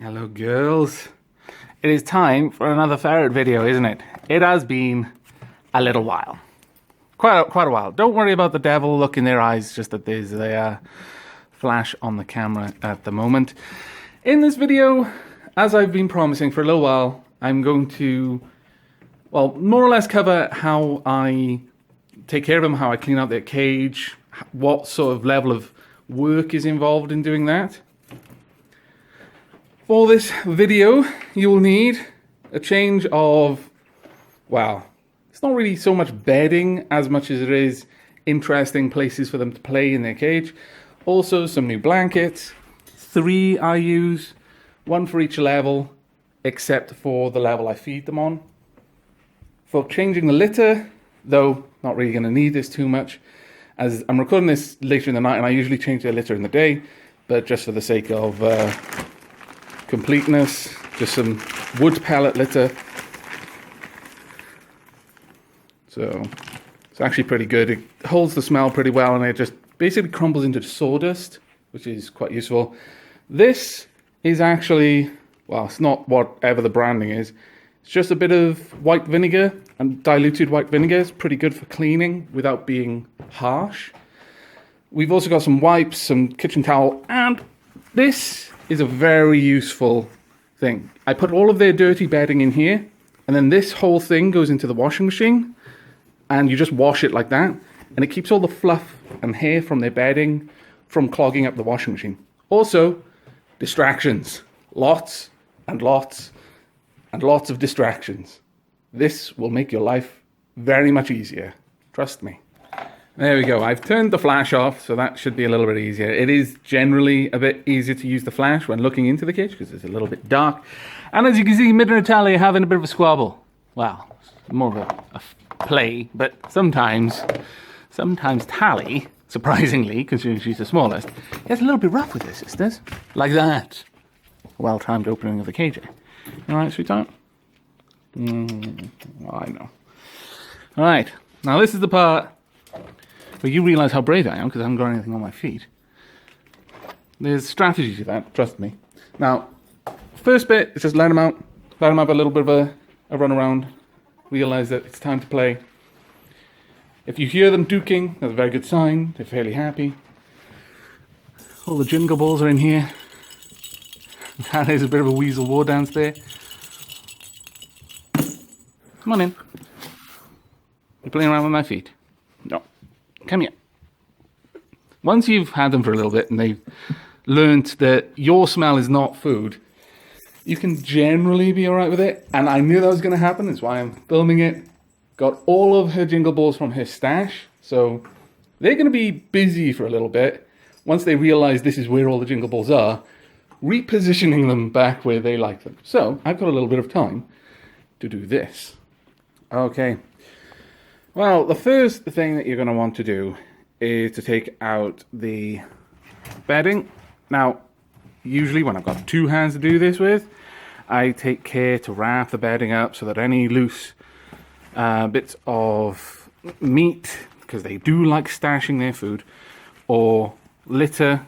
Hello girls. It is time for another ferret video, isn't it? It has been a little while. Quite a while. Don't worry about the devil look in their eyes, just that there's a flash on the camera at the moment. In this video, as I've been promising for a little while, I'm going to, well, more or less cover how I take care of them, how I clean out their cage, what sort of level of work is involved in doing that. For this video, you will need a change of, well, it's not really so much bedding as much as it is interesting places for them to play in their cage. Also, some new blankets. 3 I use, 1 for each level, except for the level I feed them on. For changing the litter, though not really going to need this too much, as I'm recording this later in the night and I usually change their litter in the day, but just for the sake of completeness, just some wood pellet litter. So it's actually pretty good. It holds the smell pretty well and it just basically crumbles into sawdust, which is quite useful. This is actually, well, it's not whatever the branding is. It's just a bit of white vinegar, and diluted white vinegar is pretty good for cleaning without being harsh. We've also got some wipes, some kitchen towel, and this is a very useful thing. I put all of their dirty bedding in here, and then this whole thing goes into the washing machine, and you just wash it like that, and it keeps all the fluff and hair from their bedding from clogging up the washing machine. Also, distractions. Lots and lots and lots of distractions. This will make your life very much easier. Trust me. There we go. I've turned the flash off, so that should be a little bit easier. It is generally a bit easier to use the flash when looking into the cage because it's a little bit dark. And as you can see, Mid and Natalia are having a bit of a squabble. Well, more of a play, but sometimes Tally, surprisingly, because she's the smallest, gets a little bit rough with her sisters. Like that. Well-timed opening of the cage. All right, sweetheart? Well, I know. All right, now this is the part where you realize how brave I am because I haven't got anything on my feet. There's strategy to that, trust me. Now, first bit is just let them out. Let them have a little bit of a run around. Realize that it's time to play. If you hear them duking, that's a very good sign. They're fairly happy. All the jingle balls are in here. That is a bit of a weasel war dance there. Come on in. You're playing around with my feet. No. Come here. Once you've had them for a little bit and they've learnt that your smell is not food, you can generally be alright with it. And I knew that was going to happen. That's why I'm filming it. Got all of her jingle balls from her stash. So they're going to be busy for a little bit. Once they realize this is where all the jingle balls are, repositioning them back where they like them. So I've got a little bit of time to do this. Okay. Well, the first thing that you're going to want to do is to take out the bedding. Now, usually when I've got 2 hands to do this with, I take care to wrap the bedding up so that any loose bits of meat, because they do like stashing their food, or litter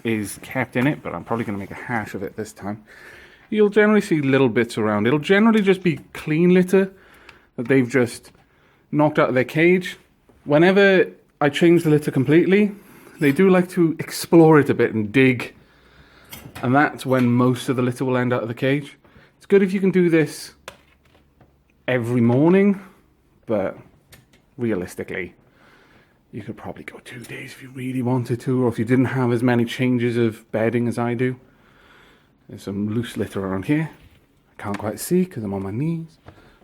is kept in it, but I'm probably going to make a hash of it this time. You'll generally see little bits around. It'll generally just be clean litter that they've just knocked out of their cage. Whenever I change the litter completely, they do like to explore it a bit and dig, and that's when most of the litter will end out of the cage. It's good if you can do this every morning, but realistically, you could probably go 2 days if you really wanted to, or if you didn't have as many changes of bedding as I do. There's some loose litter around here. I can't quite see because I'm on my knees.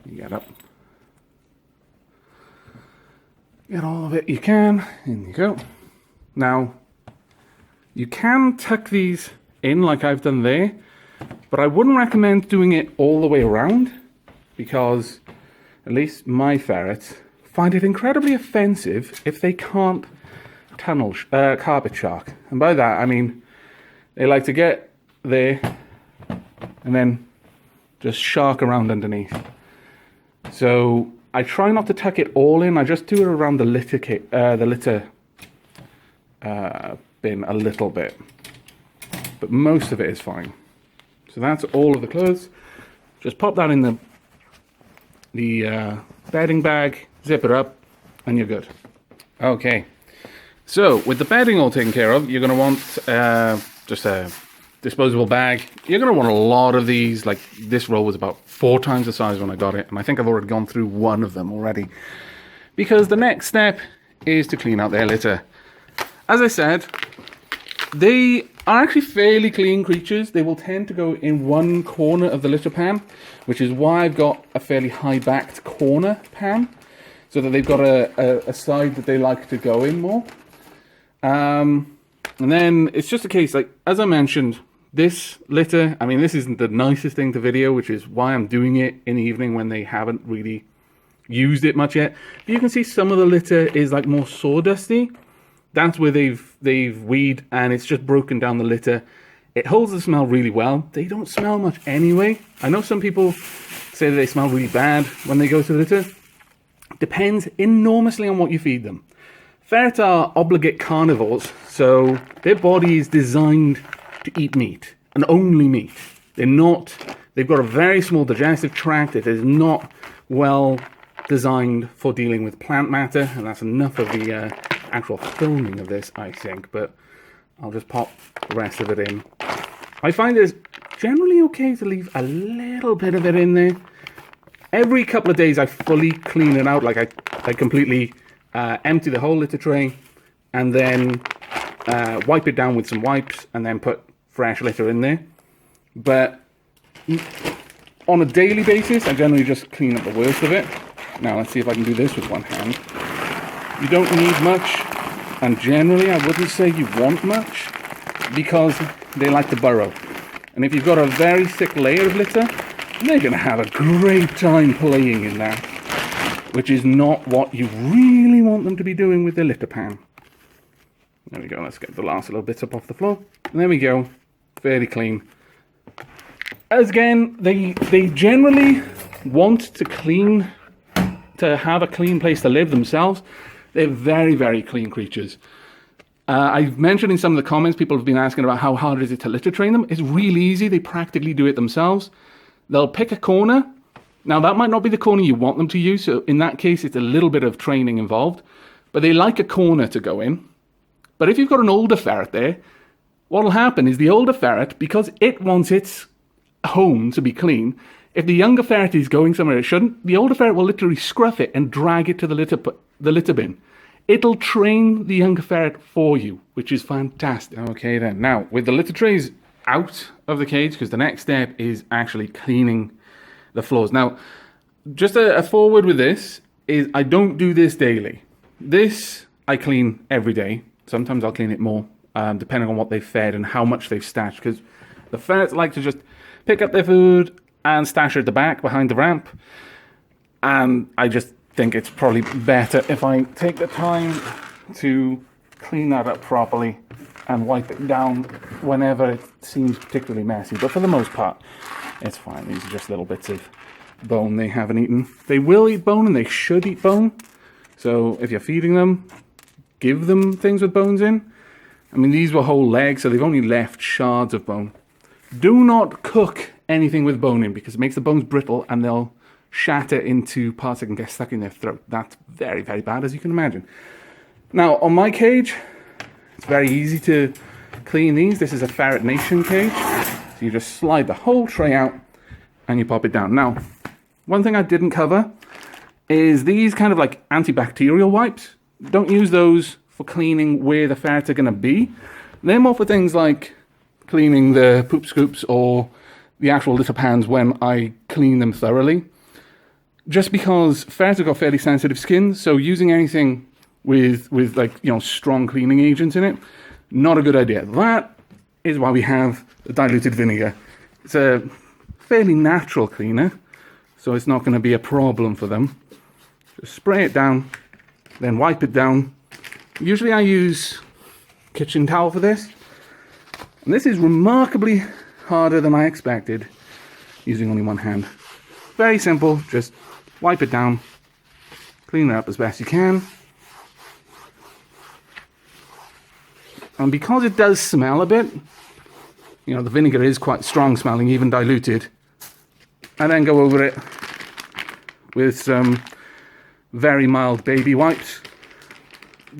You get up. Get all of it you can. In you go. Now, you can tuck these in like I've done there, but I wouldn't recommend doing it all the way around because at least my ferrets find it incredibly offensive if they can't carpet shark. And by that, I mean they like to get there and then just shark around underneath. So I try not to tuck it all in. I just do it around the litter bin a little bit, but most of it is fine. So that's all of the clothes. Just pop that in the bedding bag, zip it up, and you're good. Okay. So with the bedding all taken care of, you're going to want just a disposable bag. You're going to want a lot of these. Like this roll was about 4 times the size when I got it, and I think I've already gone through one of them already. Because the next step is to clean out their litter. As I said, they are actually fairly clean creatures. They will tend to go in one corner of the litter pan, which is why I've got a fairly high-backed corner pan, so that they've got a side that they like to go in more. And then it's just a case, like, as I mentioned, this litter, I mean, this isn't the nicest thing to video, which is why I'm doing it in the evening when they haven't really used it much yet. But you can see some of the litter is like more sawdusty. That's where they've weed, and it's just broken down the litter. It holds the smell really well. They don't smell much anyway. I know some people say that they smell really bad when they go to the litter. Depends enormously on what you feed them. Ferrets are obligate carnivores, so their body is designed to eat meat, and only meat. They've got a very small digestive tract. It is not well designed for dealing with plant matter, and that's enough of the actual filming of this, I think, but I'll just pop the rest of it in. I find it's generally okay to leave a little bit of it in there. Every couple of days I fully clean it out, like I completely empty the whole litter tray, and then wipe it down with some wipes, and then put fresh litter in there. But on a daily basis, I generally just clean up the worst of it. Now let's see if I can do this with one hand. You don't need much, and generally I wouldn't say you want much, because they like to burrow. And if you've got a very thick layer of litter, they're going to have a great time playing in that, which is not what you really want them to be doing with their litter pan. There we go, let's get the last little bits up off the floor. And there we go, fairly clean. As again, they generally want to have a clean place to live themselves. They're very, very clean creatures. I've mentioned in some of the comments, people have been asking about how hard is it to litter train them. It's really easy. They practically do it themselves. They'll pick a corner. Now, that might not be the corner you want them to use, so in that case, it's a little bit of training involved. But they like a corner to go in. But if you've got an older ferret there, what will happen is the older ferret, because it wants its home to be clean, if the younger ferret is going somewhere it shouldn't, the older ferret will literally scruff it and drag it to the litter bin. It'll train the younger ferret for you, which is fantastic. Okay then, now with the litter trays out of the cage, because the next step is actually cleaning the floors. Now, just a forward with this is I don't do this daily. This I clean every day. Sometimes I'll clean it more, depending on what they've fed and how much they've stashed, because the ferrets like to just pick up their food and stash it at the back behind the ramp. And I just think it's probably better if I take the time to clean that up properly and wipe it down whenever it seems particularly messy. But for the most part, it's fine. These are just little bits of bone they haven't eaten. They will eat bone and they should eat bone. So if you're feeding them, give them things with bones in. I mean, these were whole legs, so they've only left shards of bone. Do not cook anything with bone in, because it makes the bones brittle and they'll shatter into parts that can get stuck in their throat. That's very, very bad, as you can imagine. Now, on my cage, it's very easy to clean these. This is a Ferret Nation cage. So you just slide the whole tray out and you pop it down. Now, one thing I didn't cover is these kind of like antibacterial wipes. Don't use those for cleaning where the ferrets are going to be. They're more for things like cleaning the poop scoops or the actual litter pans when I clean them thoroughly. Just because ferrets have got fairly sensitive skin, so using anything with like, you know, strong cleaning agents in it, not a good idea. That is why we have the diluted vinegar. It's a fairly natural cleaner, so it's not going to be a problem for them. Just spray it down, then wipe it down. Usually I use kitchen towel for this, and this is remarkably harder than I expected, using only one hand. Very simple, just wipe it down, clean it up as best you can. And because it does smell a bit, You know, the vinegar is quite strong smelling, even diluted. And then go over it with some very mild baby wipes,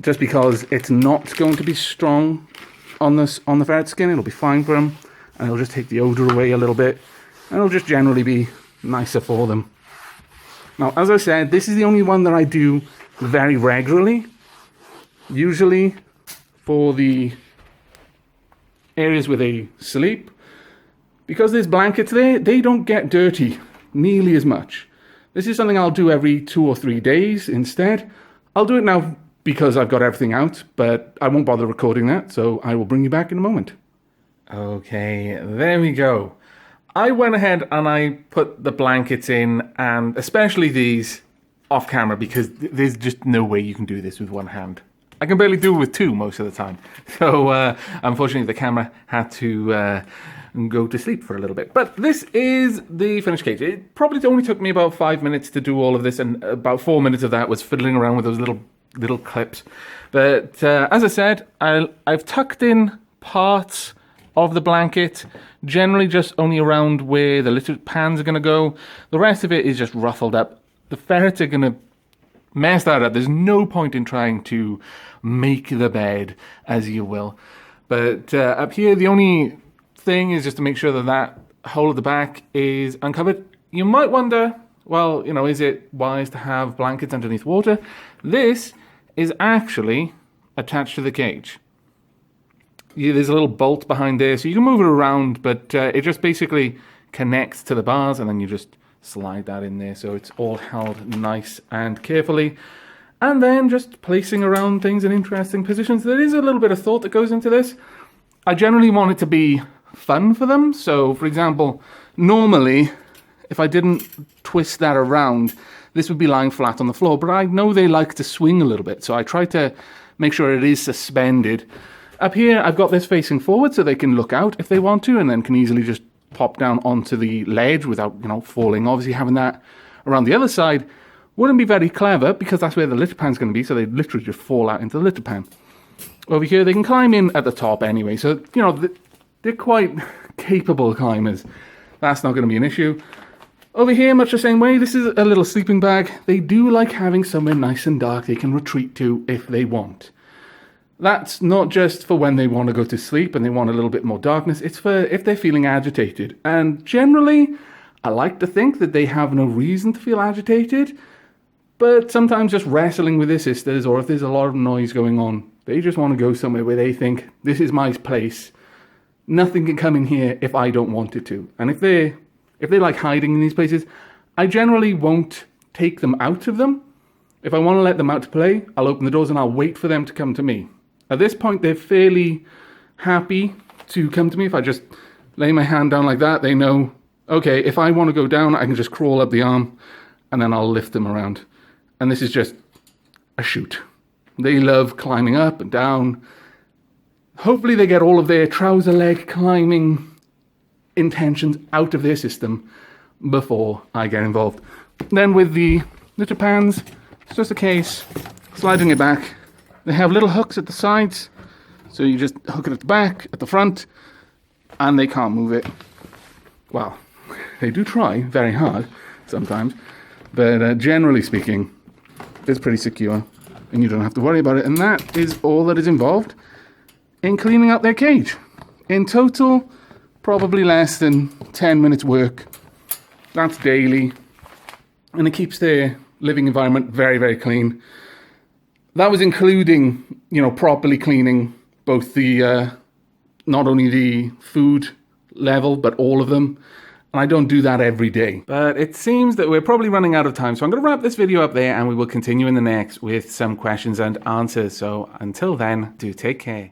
just because it's not going to be strong on the ferret skin. It'll be fine for them, and it'll just take the odor away a little bit, and it'll just generally be nicer for them. Now, as I said, this is the only one that I do very regularly. Usually for the areas where they sleep, because there's blankets there, they don't get dirty nearly as much. This is something I'll do every 2 or 3 days instead. I'll do it now because I've got everything out, but I won't bother recording that, so I will bring you back in a moment. Okay, there we go. I went ahead and I put the blankets in, and especially these, off camera, because there's just no way you can do this with one hand. I can barely do it with two most of the time. So unfortunately the camera had to go to sleep for a little bit. But this is the finished cage. It probably only took me about 5 minutes to do all of this, and about 4 minutes of that was fiddling around with those little clips. But as I said, I've tucked in parts of the blanket, generally just only around where the litter pans are going to go. The rest of it is just ruffled up. The ferrets are going to mess that up. There's no point in trying to make the bed, as you will. But up here, the only thing is just to make sure that that hole at the back is uncovered. You might wonder, well, you know, is it wise to have blankets underneath water? This is actually attached to the cage. Yeah, there's a little bolt behind there, so you can move it around, but it just basically connects to the bars, and then you just slide that in there, so it's all held nice and carefully. And then just placing around things in interesting positions. There is a little bit of thought that goes into this. I generally want it to be fun for them. So, for example, normally, if I didn't twist that around, this would be lying flat on the floor, but I know they like to swing a little bit, so I try to make sure it is suspended. Up here, I've got this facing forward so they can look out if they want to, and then can easily just pop down onto the ledge without, you know, falling. Obviously, having that around the other side wouldn't be very clever, because that's where the litter pan's going to be, so they literally just fall out into the litter pan. Over here, they can climb in at the top anyway, so, you know, they're quite capable climbers. That's not going to be an issue. Over here, much the same way, this is a little sleeping bag. They do like having somewhere nice and dark they can retreat to if they want. That's not just for when they want to go to sleep and they want a little bit more darkness. It's for if they're feeling agitated. And generally, I like to think that they have no reason to feel agitated. But sometimes just wrestling with their sisters, or if there's a lot of noise going on, they just want to go somewhere where they think, this is my place. Nothing can come in here if I don't want it to. And if they like hiding in these places, I generally won't take them out of them. If I want to let them out to play, I'll open the doors and I'll wait for them to come to me. At this point, they're fairly happy to come to me. If I just lay my hand down like that, they know, okay, if I want to go down, I can just crawl up the arm and then I'll lift them around. And this is just a shoot. They love climbing up and down. Hopefully they get all of their trouser leg climbing intentions out of their system before I get involved. Then with the litter pans, it's just a case sliding it back. They have little hooks at the sides, so you just hook it at the back, at the front, and they can't move it. Well, they do try very hard sometimes, but generally speaking, it's pretty secure, and you don't have to worry about it. And that is all that is involved in cleaning up their cage. In total, probably less than 10 minutes work. That's daily, and it keeps their living environment very, very clean. That was including, you know, properly cleaning both the, not only the food level, but all of them. And I don't do that every day. But it seems that we're probably running out of time. So I'm going to wrap this video up there, and we will continue in the next with some questions and answers. So until then, do take care.